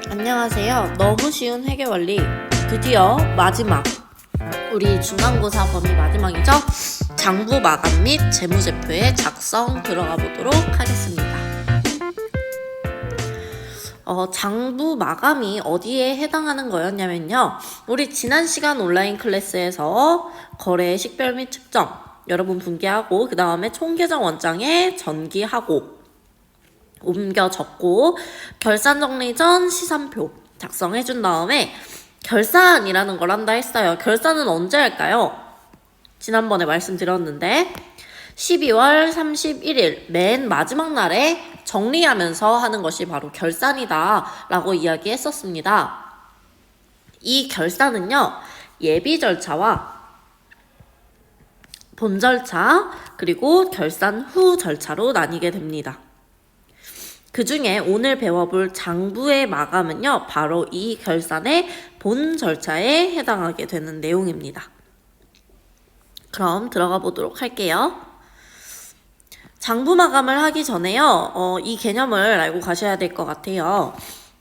안녕하세요. 너무 쉬운 회계 원리 드디어 마지막 우리 중간고사 범위 마지막이죠? 장부 마감 및 재무제표의 작성 들어가 보도록 하겠습니다. 장부 마감이 어디에 해당하는 거였냐면요. 우리 지난 시간 온라인 클래스에서 거래 식별 및 측정 여러분 분기하고 그 다음에 총계정 원장에 전기하고 옮겨 적고 결산 정리 전 시산표 작성해준 다음에 결산이라는 걸 한다 했어요. 결산은 언제 할까요? 지난번에 말씀드렸는데 12월 31일 맨 마지막 날에 정리하면서 하는 것이 바로 결산이다 라고 이야기했었습니다. 이 결산은요, 예비 절차와 본 절차 그리고 결산 후 절차로 나뉘게 됩니다. 그 중에 오늘 배워볼 장부의 마감은요, 바로 이 결산의 본 절차에 해당하게 되는 내용입니다. 그럼 들어가 보도록 할게요. 장부 마감을 하기 전에요, 이 개념을 알고 가셔야 될 것 같아요.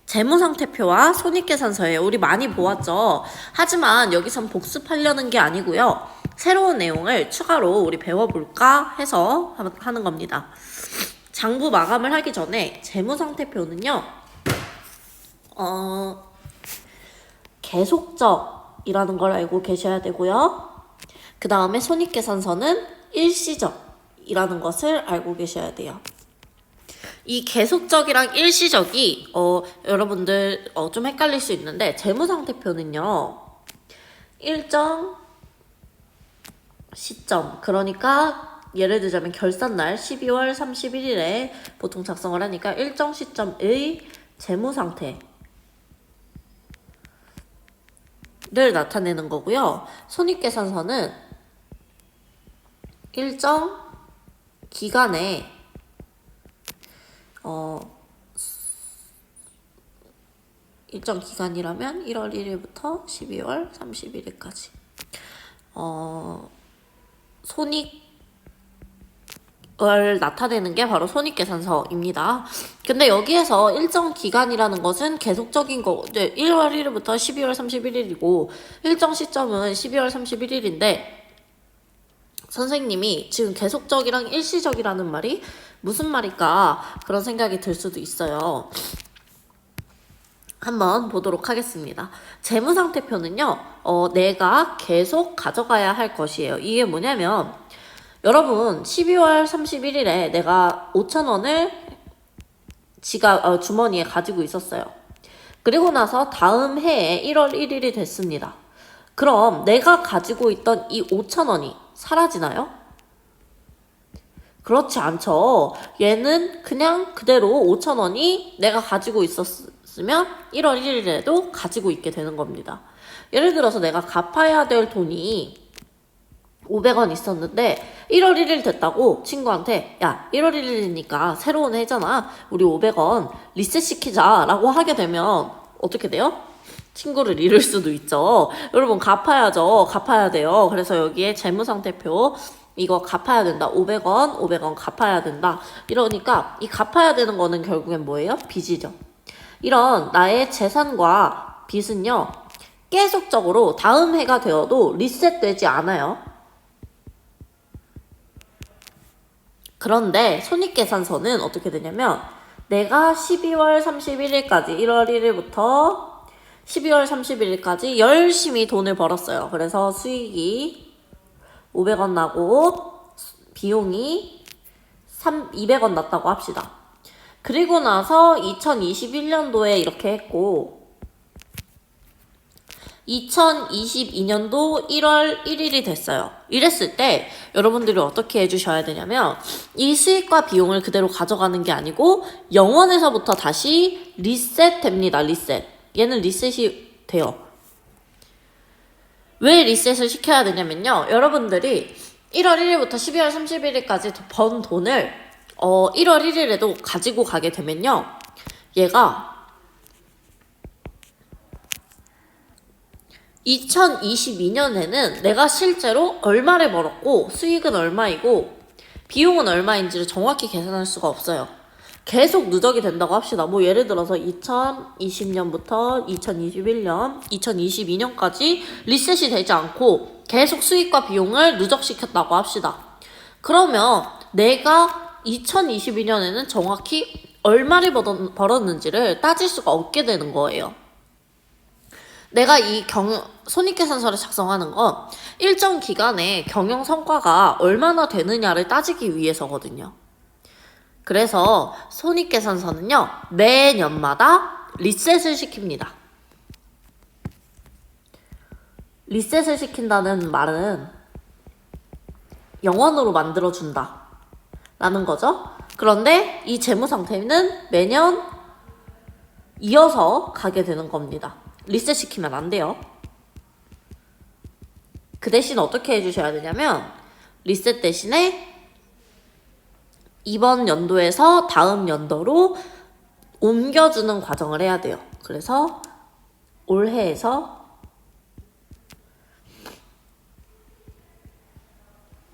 재무상태표와 손익계산서예요. 우리 많이 보았죠? 하지만 여기선 복습하려는 게 아니고요. 새로운 내용을 추가로 우리 배워볼까 해서 하는 겁니다. 장부 마감을 하기 전에 재무상태표는요, 계속적이라는 걸 알고 계셔야 되고요. 그 다음에 손익계산서는 일시적이라는 것을 알고 계셔야 돼요. 이 계속적이랑 일시적이 여러분들 좀 헷갈릴 수 있는데, 재무상태표는요, 일정 시점, 그러니까 예를 들자면 결산날 12월 31일에 보통 작성을 하니까 일정 시점의 재무상태를 나타내는 거고요. 손익계산서는 일정 기간에 일정 기간이라면 1월 1일부터 12월 31일까지 손익을 나타내는 게 바로 손익계산서입니다. 근데 여기에서 일정 기간이라는 것은 계속적인 거, 1월 1일부터 12월 31일이고 일정 시점은 12월 31일인데 선생님이 지금 계속적이랑 일시적이라는 말이 무슨 말일까 그런 생각이 들 수도 있어요. 한번 보도록 하겠습니다. 재무상태표는요, 내가 계속 가져가야 할 것이에요. 이게 뭐냐면 여러분 12월 31일에 내가 5,000원을 주머니에 가지고 있었어요. 그리고 나서 다음 해에 1월 1일이 됐습니다. 그럼 내가 가지고 있던 이 5,000원이 사라지나요? 그렇지 않죠. 얘는 그냥 그대로 5,000원이 내가 가지고 있었으면 1월 1일에도 가지고 있게 되는 겁니다. 예를 들어서 내가 갚아야 될 돈이 500원 있었는데 1월 1일 됐다고 친구한테 야 1월 1일이니까 새로운 해잖아 우리 500원 리셋 시키자 라고 하게 되면 어떻게 돼요? 친구를 잃을 수도 있죠. 여러분 갚아야죠. 갚아야 돼요. 그래서 여기에 재무상태표 이거 갚아야 된다. 500원 갚아야 된다. 이러니까 이 갚아야 되는 거는 결국엔 뭐예요? 빚이죠. 이런 나의 재산과 빚은요, 계속적으로 다음 해가 되어도 리셋되지 않아요. 그런데 손익계산서는 어떻게 되냐면 내가 12월 31일까지 1월 1일부터 12월 31일까지 열심히 돈을 벌었어요. 그래서 수익이 500원 나고 비용이 200원 났다고 합시다. 그리고 나서 2021년도에 이렇게 했고 2022년도 1월 1일이 됐어요. 이랬을 때 여러분들이 어떻게 해주셔야 되냐면 이 수익과 비용을 그대로 가져가는 게 아니고 0원에서부터 다시 리셋됩니다. 리셋. 얘는 리셋이 돼요. 왜 리셋을 시켜야 되냐면요. 여러분들이 1월 1일부터 12월 31일까지 번 돈을 1월 1일에도 가지고 가게 되면요. 얘가 2022년에는 내가 실제로 얼마를 벌었고 수익은 얼마이고 비용은 얼마인지를 정확히 계산할 수가 없어요. 계속 누적이 된다고 합시다. 뭐 예를 들어서 2020년부터 2021년, 2022년까지 리셋이 되지 않고 계속 수익과 비용을 누적시켰다고 합시다. 그러면 내가 2022년에는 정확히 얼마를 벌었는지를 따질 수가 없게 되는 거예요. 내가 이 손익계산서를 작성하는 건 일정 기간에 경영 성과가 얼마나 되느냐를 따지기 위해서거든요. 그래서 손익계산서는요, 매년마다 리셋을 시킵니다. 리셋을 시킨다는 말은 영원으로 만들어준다 라는 거죠. 그런데 이 재무 상태는 매년 이어서 가게 되는 겁니다. 리셋 시키면 안 돼요. 그 대신 어떻게 해주셔야 되냐면 리셋 대신에 이번 연도에서 다음 연도로 옮겨주는 과정을 해야 돼요. 그래서 올해에서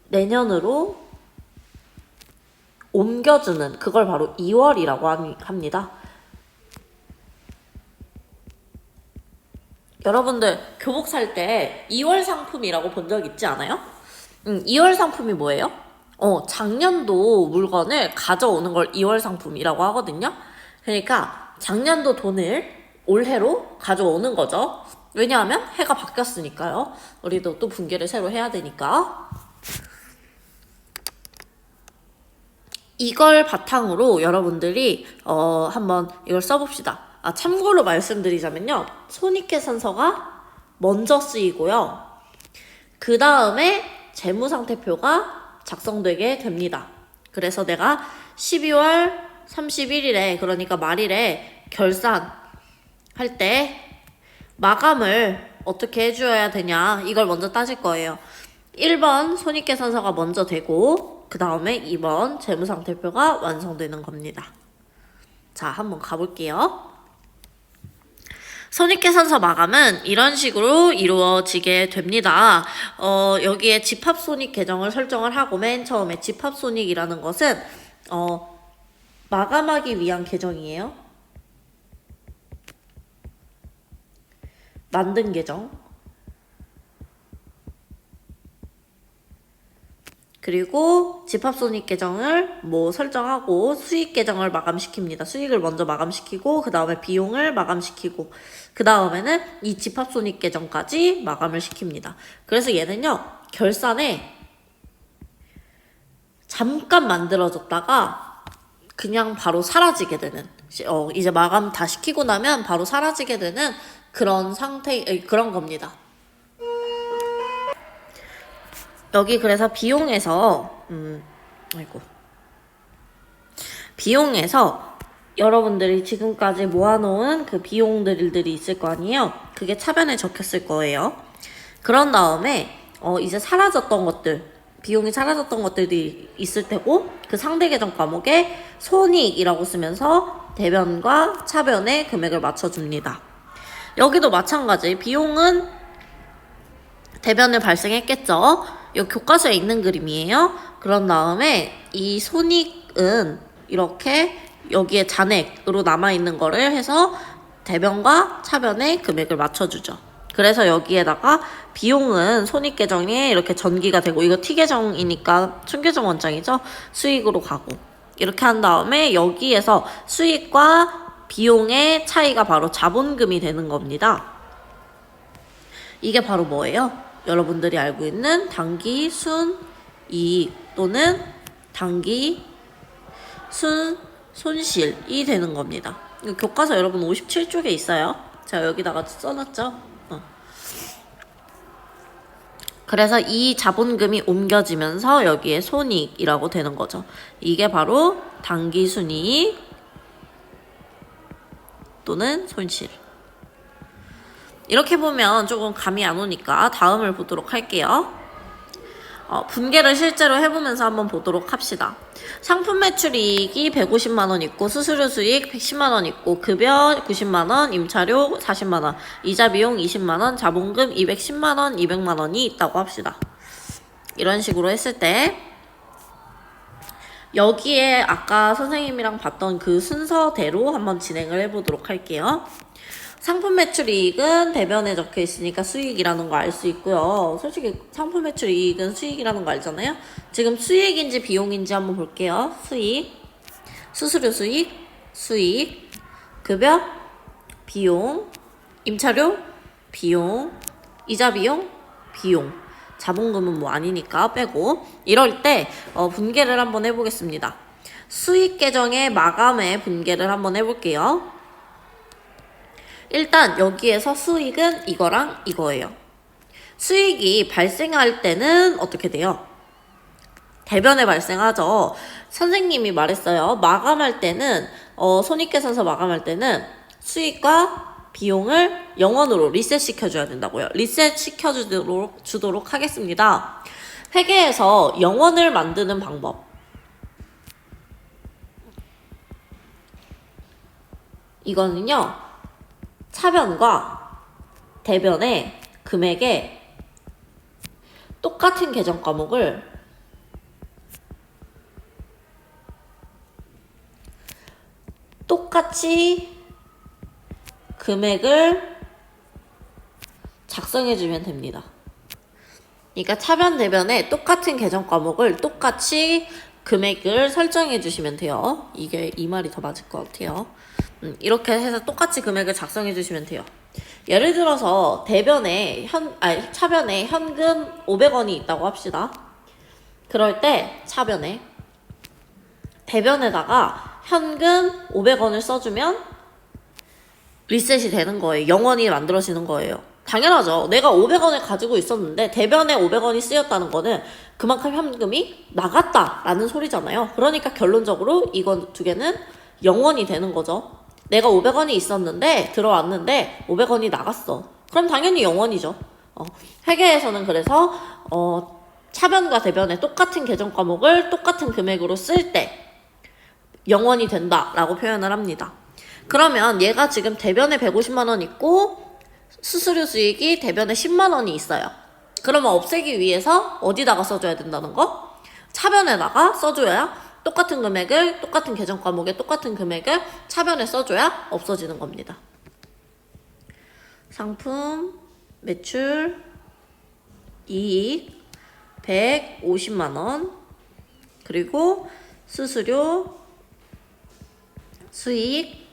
내년으로 옮겨주는, 그걸 바로 2월이라고 합니다. 여러분들 교복 살 때 2월 상품이라고 본 적 있지 않아요? 2월 상품이 뭐예요? 작년도 물건을 가져오는 걸 2월 상품이라고 하거든요. 그러니까 작년도 돈을 올해로 가져오는 거죠. 왜냐하면 해가 바뀌었으니까요. 우리도 또 분기를 새로 해야 되니까. 이걸 바탕으로 여러분들이 한번 이걸 써봅시다. 참고로 말씀드리자면요, 손익계산서가 먼저 쓰이고요, 그 다음에 재무상태표가 작성되게 됩니다. 그래서 내가 12월 31일에, 그러니까 말일에 결산 할 때 마감을 어떻게 해줘야 되냐, 이걸 먼저 따질 거예요. 1번 손익계산서가 먼저 되고 그 다음에 2번 재무상태표가 완성되는 겁니다. 자, 한번 가볼게요. 손익계산서 마감은 이런 식으로 이루어지게 됩니다. 여기에 집합손익 계정을 설정을 하고, 맨 처음에 집합손익이라는 것은 마감하기 위한 계정이에요. 만든 계정. 그리고 집합손익 계정을 설정하고 수익 계정을 마감시킵니다. 수익을 먼저 마감시키고 그 다음에 비용을 마감시키고 그 다음에는 이 집합손익 계정까지 마감을 시킵니다. 그래서 얘는요, 결산에 잠깐 만들어졌다가 그냥 바로 사라지게 되는, 이제 마감 다 시키고 나면 바로 사라지게 되는 그런 그런 겁니다. 여기 그래서 비용에서 여러분들이 지금까지 모아놓은 그 비용들이 있을 거 아니에요. 그게 차변에 적혔을 거예요. 그런 다음에 이제 사라졌던 것들, 비용이 사라졌던 것들이 있을 테고, 그 상대 계정 과목에 손익이라고 쓰면서 대변과 차변의 금액을 맞춰줍니다. 여기도 마찬가지, 비용은 대변을 발생했겠죠. 이 교과서에 있는 그림이에요. 그런 다음에 이 손익은 이렇게 여기에 잔액으로 남아있는 거를 해서 대변과 차변의 금액을 맞춰주죠. 그래서 여기에다가 비용은 손익 계정에 이렇게 전기가 되고, 이거 T 계정이니까 순계정 원장이죠. 수익으로 가고, 이렇게 한 다음에 여기에서 수익과 비용의 차이가 바로 자본금이 되는 겁니다. 이게 바로 뭐예요? 여러분들이 알고 있는 당기 순이익 또는 당기 손실이 되는 겁니다. 교과서 여러분 57쪽에 있어요. 제가 여기다가 써놨죠. 그래서 이 자본금이 옮겨지면서 여기에 손익이라고 되는 거죠. 이게 바로 당기 순이익 또는 손실. 이렇게 보면 조금 감이 안 오니까 다음을 보도록 할게요. 분계를 실제로 해보면서 한번 보도록 합시다. 상품 매출이익이 150만원 있고, 수수료 수익 110만원 있고, 급여 90만원, 임차료 40만원, 이자 비용 20만원, 자본금 210만원, 200만원이 있다고 합시다. 이런 식으로 했을 때 여기에 아까 선생님이랑 봤던 그 순서대로 한번 진행을 해보도록 할게요. 상품 매출 이익은 대변에 적혀 있으니까 수익이라는 거 알 수 있고요. 솔직히 상품 매출 이익은 수익이라는 거 알잖아요. 지금 수익인지 비용인지 한번 볼게요. 수익, 수수료 수익, 수익, 급여, 비용, 임차료, 비용, 이자 비용, 비용. 자본금은 뭐 아니니까 빼고. 이럴 때 분개를 한번 해보겠습니다. 수익 계정의 마감의 분개를 한번 해볼게요. 일단 여기에서 수익은 이거랑 이거예요. 수익이 발생할 때는 어떻게 돼요? 대변에 발생하죠. 선생님이 말했어요. 마감할 때는 손익계산서 마감할 때는 수익과 비용을 0원으로 리셋 시켜줘야 된다고요. 리셋 시켜주도록 하겠습니다. 회계에서 0원을 만드는 방법. 이거는요. 차변과 대변의 금액에 똑같은 계정 과목을 똑같이 금액을 작성해주면 됩니다. 그러니까 차변 대변에 똑같은 계정 과목을 똑같이 금액을 설정해 주시면 돼요. 이게 이 말이 더 맞을 것 같아요. 이렇게 해서 똑같이 금액을 작성해 주시면 돼요. 예를 들어서 대변에 차변에 현금 500원이 있다고 합시다. 그럴 때 차변에 대변에다가 현금 500원을 써주면 리셋이 되는 거예요. 0원이 만들어지는 거예요. 당연하죠. 내가 500원을 가지고 있었는데 대변에 500원이 쓰였다는 거는 그만큼 현금이 나갔다라는 소리잖아요. 그러니까 결론적으로 이건 두 개는 0원이 되는 거죠. 내가 500원이 있었는데 들어왔는데 500원이 나갔어. 그럼 당연히 0원이죠. 회계에서는 그래서 차변과 대변에 똑같은 계정 과목을 똑같은 금액으로 쓸 때 0원이 된다라고 표현을 합니다. 그러면 얘가 지금 대변에 150만 원 있고 수수료 수익이 대변에 10만 원이 있어요. 그러면 없애기 위해서 어디다가 써줘야 된다는 거? 차변에다가 써줘야 똑같은 금액을 똑같은 계정 과목에 똑같은 금액을 차변에 써줘야 없어지는 겁니다. 상품 매출 이익 150만 원 그리고 수수료 수익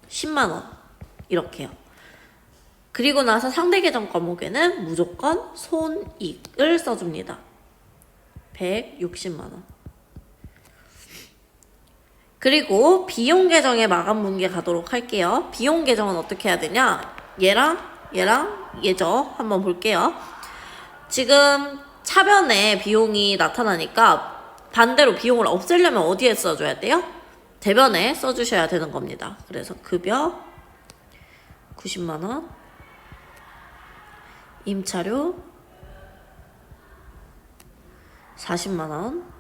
10만 원 이렇게요. 그리고 나서 상대 계정 과목에는 무조건 손익을 써줍니다. 160만 원. 그리고 비용 계정의 마감 분계 가도록 할게요. 비용 계정은 어떻게 해야 되냐? 얘랑 얘죠. 한번 볼게요. 지금 차변에 비용이 나타나니까 반대로 비용을 없애려면 어디에 써줘야 돼요? 대변에 써주셔야 되는 겁니다. 그래서 급여 90만 원, 임차료 40만 원,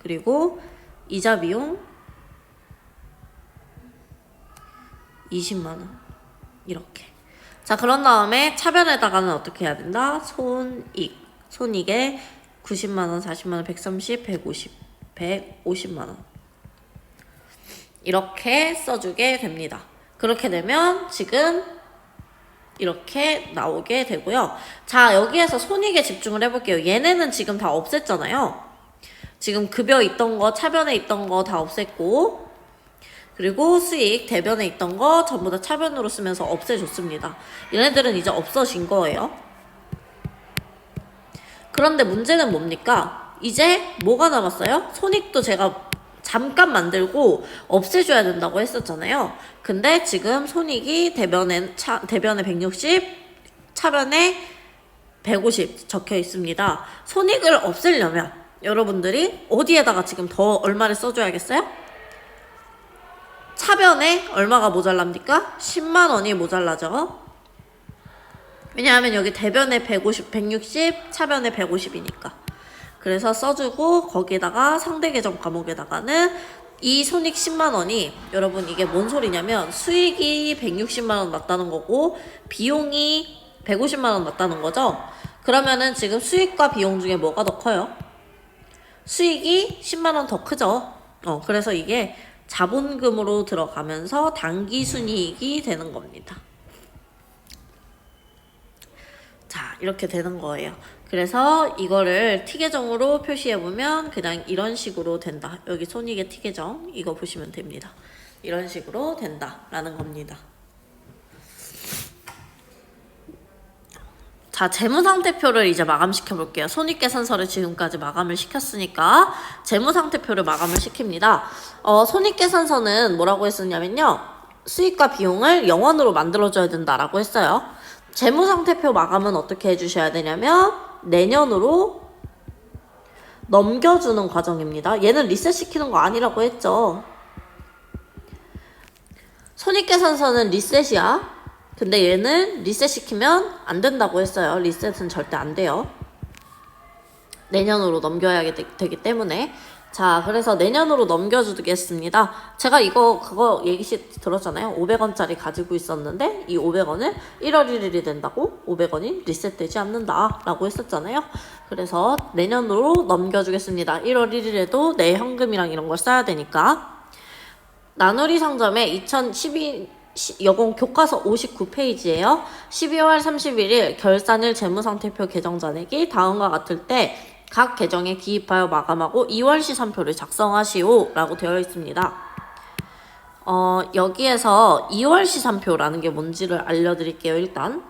그리고 이자 비용 20만 원 이렇게. 자, 그런 다음에 차변에다가는 어떻게 해야 된다? 손익에 90만 원, 40만 원, 130, 150, 150만 원 이렇게 써주게 됩니다. 그렇게 되면 지금 이렇게 나오게 되고요. 자, 여기에서 손익에 집중을 해볼게요. 얘네는 지금 다 없앴잖아요. 지금 급여 있던 거, 차변에 있던 거 다 없앴고, 그리고 수익, 대변에 있던 거 전부 다 차변으로 쓰면서 없애줬습니다. 얘네들은 이제 없어진 거예요. 그런데 문제는 뭡니까? 이제 뭐가 남았어요? 손익도 제가 잠깐 만들고 없애줘야 된다고 했었잖아요. 근데 지금 손익이 대변에 160, 차변에 150 적혀 있습니다. 손익을 없애려면 여러분들이 어디에다가 지금 더 얼마를 써줘야겠어요? 차변에 얼마가 모자랍니까? 10만 원이 모자라죠. 왜냐하면 여기 대변에 150, 160, 차변에 150이니까. 그래서 써주고 거기에다가 상대 계정 과목에다가는 이 손익 10만 원이 여러분 이게 뭔 소리냐면 수익이 160만 원 났다는 거고 비용이 150만 원 났다는 거죠. 그러면은 지금 수익과 비용 중에 뭐가 더 커요? 수익이 10만 원 더 크죠. 그래서 이게 자본금으로 들어가면서 당기순이익이 되는 겁니다. 자, 이렇게 되는 거예요. 그래서 이거를 T계정으로 표시해보면 그냥 이런 식으로 된다. 여기 손익의 T계정 이거 보시면 됩니다. 이런 식으로 된다라는 겁니다. 자, 재무상태표를 이제 마감시켜 볼게요. 손익계산서를 지금까지 마감을 시켰으니까 재무상태표를 마감을 시킵니다. 손익계산서는 뭐라고 했었냐면요. 수익과 비용을 영원으로 만들어줘야 된다라고 했어요. 재무상태표 마감은 어떻게 해주셔야 되냐면 내년으로 넘겨주는 과정입니다. 얘는 리셋시키는 거 아니라고 했죠. 손익계산서는 리셋이야. 근데 얘는 리셋시키면 안 된다고 했어요. 리셋은 절대 안 돼요. 내년으로 넘겨야 되기 때문에. 자, 그래서 내년으로 넘겨주겠습니다. 제가 그거 얘기 들었잖아요. 500원짜리 가지고 있었는데 이 500원은 1월 1일이 된다고 500원이 리셋되지 않는다 라고 했었잖아요. 그래서 내년으로 넘겨주겠습니다. 1월 1일에도 내 현금이랑 이런 걸 써야 되니까. 나누리 상점에 2012 여공 교과서 59페이지예요. 12월 31일 결산일 재무상태표 계정 잔액이 다음과 같을 때 각 계정에 기입하여 마감하고 2월 시산표를 작성하시오 라고 되어 있습니다. 여기에서 2월 시산표라는 게 뭔지를 알려드릴게요. 일단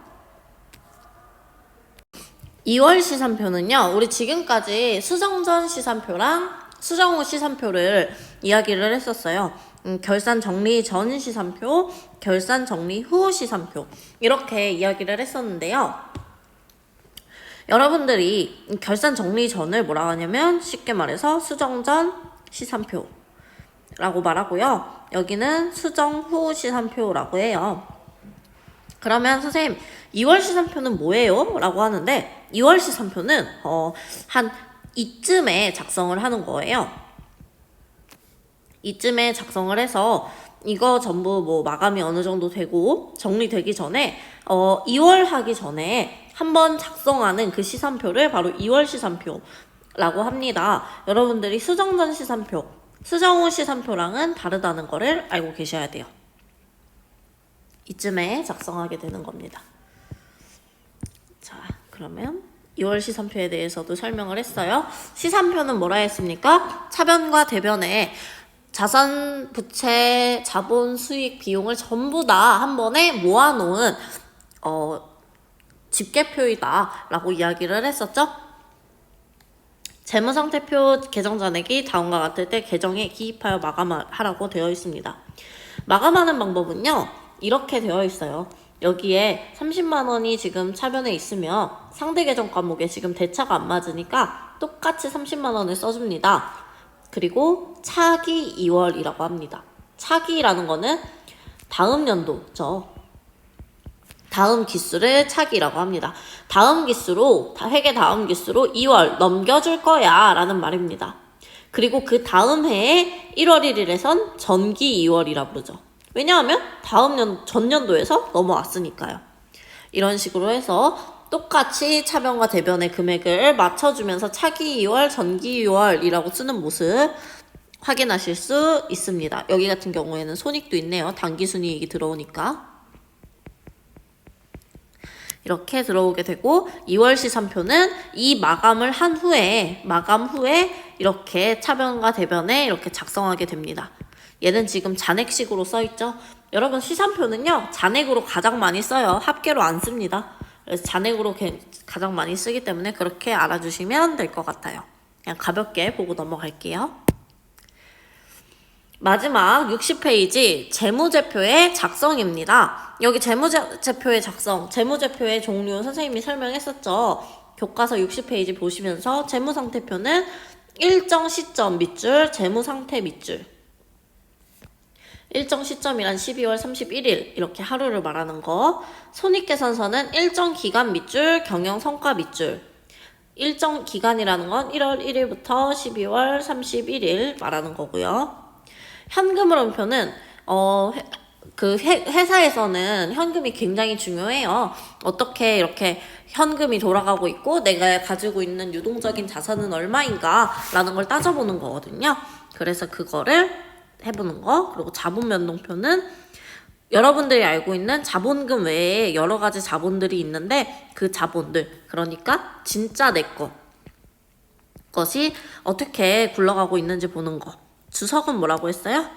2월 시산표는요, 우리 지금까지 수정전 시산표랑 수정 후 시산표를 이야기를 했었어요. 결산 정리 전 시산표, 결산 정리 후 시산표 이렇게 이야기를 했었는데요. 여러분들이 결산 정리 전을 뭐라고 하냐면 쉽게 말해서 수정 전 시산표라고 말하고요. 여기는 수정 후 시산표라고 해요. 그러면 선생님 2월 시산표는 뭐예요? 라고 하는데 2월 시산표는 한 이쯤에 작성을 하는 거예요. 이쯤에 작성을 해서 이거 전부 뭐 마감이 어느 정도 되고 정리되기 전에 2월 하기 전에 한번 작성하는 그 시산표를 바로 2월 시산표라고 합니다. 여러분들이 수정 전 시산표, 수정 후 시산표랑은 다르다는 거를 알고 계셔야 돼요. 이쯤에 작성하게 되는 겁니다. 자, 그러면 2월 시산표에 대해서도 설명을 했어요. 시산표는 뭐라 했습니까? 차변과 대변에 자산, 부채, 자본, 수익, 비용을 전부 다 한 번에 모아놓은 집계표이다 라고 이야기를 했었죠. 재무상태표 계정 잔액이 다음과 같을 때 계정에 기입하여 마감하라고 되어 있습니다. 마감하는 방법은요, 이렇게 되어 있어요. 여기에 30만 원이 지금 차변에 있으면 상대 계정 과목에 지금 대차가 안 맞으니까 똑같이 30만 원을 써줍니다. 그리고 차기 2월이라고 합니다. 차기라는 거는 다음 연도죠. 다음 기수를 차기라고 합니다. 다음 기수로, 회계 다음 기수로 2월 넘겨줄 거야 라는 말입니다. 그리고 그 다음 해에 1월 1일에선 전기 2월이라 부르죠. 왜냐하면 전년도에서 넘어왔으니까요. 이런 식으로 해서 똑같이 차변과 대변의 금액을 맞춰주면서 차기 2월, 전기 2월이라고 쓰는 모습 확인하실 수 있습니다. 여기 같은 경우에는 손익도 있네요. 당기순이익이 들어오니까. 이렇게 들어오게 되고 2월 시산표는 이 마감을 한 후에 마감 후에 이렇게 차변과 대변에 이렇게 작성하게 됩니다. 얘는 지금 잔액식으로 써있죠. 여러분 시산표는요 잔액으로 가장 많이 써요. 합계로 안 씁니다. 그래서 잔액으로 가장 많이 쓰기 때문에 그렇게 알아주시면 될 것 같아요. 그냥 가볍게 보고 넘어갈게요. 마지막 60페이지 재무제표의 작성입니다. 여기 재무제표의 작성, 재무제표의 종류 선생님이 설명했었죠. 교과서 60페이지 보시면서 재무상태표는 일정 시점 밑줄, 재무상태 밑줄. 일정 시점이란 12월 31일 이렇게 하루를 말하는 거. 손익계산서는 일정 기간 밑줄, 경영성과 밑줄. 일정 기간이라는 건 1월 1일부터 12월 31일 말하는 거고요. 현금흐름표는 그 회사에서는 현금이 굉장히 중요해요. 어떻게 이렇게 현금이 돌아가고 있고 내가 가지고 있는 유동적인 자산은 얼마인가 라는 걸 따져보는 거거든요. 그래서 그거를 해보는 거. 그리고 자본 변동표는 여러분들이 알고 있는 자본금 외에 여러 가지 자본들이 있는데 그 자본들, 그러니까 진짜 내 것이 어떻게 굴러가고 있는지 보는 거. 주석은 뭐라고 했어요?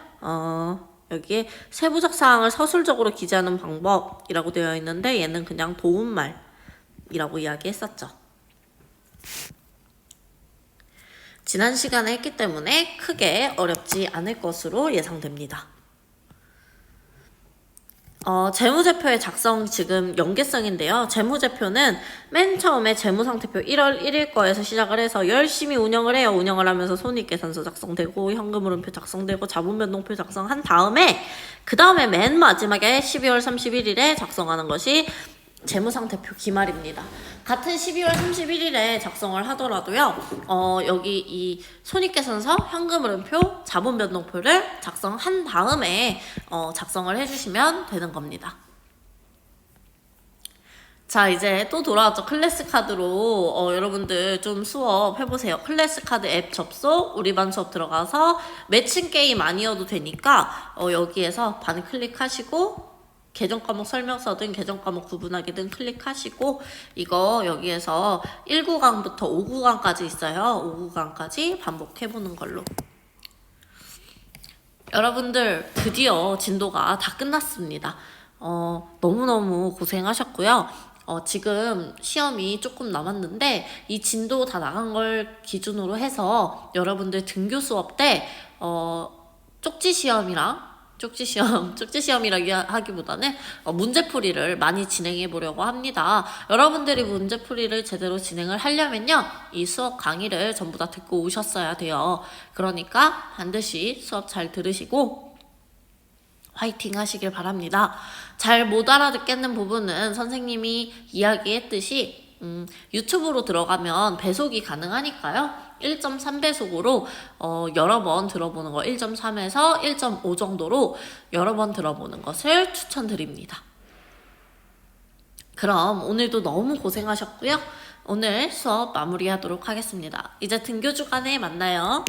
여기에 세부적 사항을 서술적으로 기재하는 방법이라고 되어 있는데 얘는 그냥 도움말이라고 이야기했었죠. 지난 시간에 했기 때문에 크게 어렵지 않을 것으로 예상됩니다. 재무제표의 작성 지금 연계성인데요. 재무제표는 맨 처음에 재무상태표 1월 1일 거에서 시작을 해서 열심히 운영을 해요. 운영을 하면서 손익계산서 작성되고 현금흐름표 작성되고 자본변동표 작성한 다음에 그 다음에 맨 마지막에 12월 31일에 작성하는 것이 재무상태표 기말입니다. 같은 12월 31일에 작성을 하더라도요. 여기 이 손익계산서, 현금흐름표, 자본변동표를 작성한 다음에 작성을 해주시면 되는 겁니다. 자, 이제 또 돌아왔죠. 클래스카드로 여러분들 좀 수업 해보세요. 클래스카드 앱 접속, 우리 반 수업 들어가서 매칭 게임 아니어도 되니까 여기에서 반 클릭하시고 계정 과목 설명서든 계정 과목 구분하기든 클릭하시고 이거 여기에서 1구강부터 5구강까지 있어요. 5구강까지 반복해보는 걸로. 여러분들 드디어 진도가 다 끝났습니다. 너무너무 고생하셨고요. 지금 시험이 조금 남았는데 이 진도 다 나간 걸 기준으로 해서 여러분들 등교 수업 때 쪽지시험이라 하기보다는 문제풀이를 많이 진행해 보려고 합니다. 여러분들이 문제풀이를 제대로 진행을 하려면요, 이 수업 강의를 전부 다 듣고 오셨어야 돼요. 그러니까 반드시 수업 잘 들으시고 화이팅 하시길 바랍니다. 잘 못 알아듣겠는 부분은 선생님이 이야기했듯이 유튜브로 들어가면 배속이 가능하니까요. 1.3배속으로 여러 번 들어보는 거, 1.3에서 1.5 정도로 여러 번 들어보는 것을 추천드립니다. 그럼 오늘도 너무 고생하셨고요. 오늘 수업 마무리하도록 하겠습니다. 이제 등교 주간에 만나요.